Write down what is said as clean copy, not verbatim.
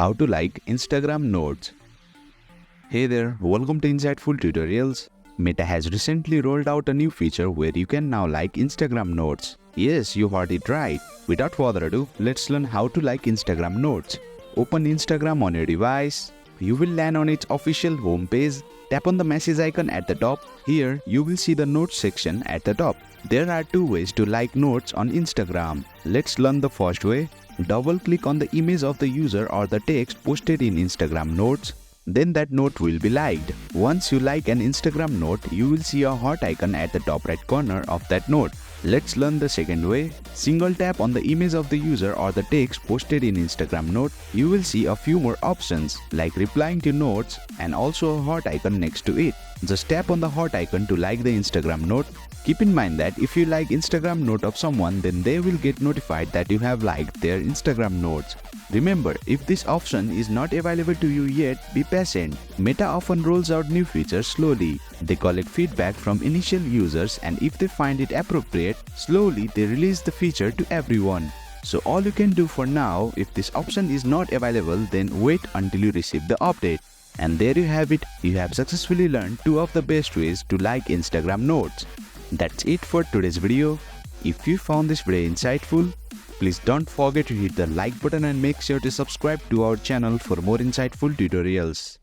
How to like Instagram Notes. Hey there, welcome to Insightful Tutorials. Meta has recently rolled out a new feature where you can now like Instagram Notes. Yes, you heard it right. Without further ado, let's learn how to like Instagram Notes. Open Instagram on your device. You will land on its official homepage. Tap on the message icon at the top. Here, you will see the Notes section at the top. There are two ways to like notes on Instagram. Let's learn the first way. Double-click on the image of the user or the text posted in Instagram Notes. Then that note will be liked. Once you like an Instagram note, you will see a heart icon at the top right corner of that note. Let's learn the second way. Single tap on the image of the user or the text posted in Instagram note. You will see a few more options like replying to notes and also a heart icon next to it. Just tap on the heart icon to like the Instagram note. Keep in mind that if you like Instagram note of someone, then they will get notified that you have liked their Instagram notes. Remember, if this option is not available to you yet, be patient. Meta often rolls out new features slowly. They collect feedback from initial users, and if they find it appropriate, slowly they release the feature to everyone. So all you can do for now, if this option is not available, then wait until you receive the update. And there you have it. You have successfully learned two of the best ways to like Instagram notes. That's it for today's video. If you found this video insightful, please don't forget to hit the like button and make sure to subscribe to our channel for more insightful tutorials.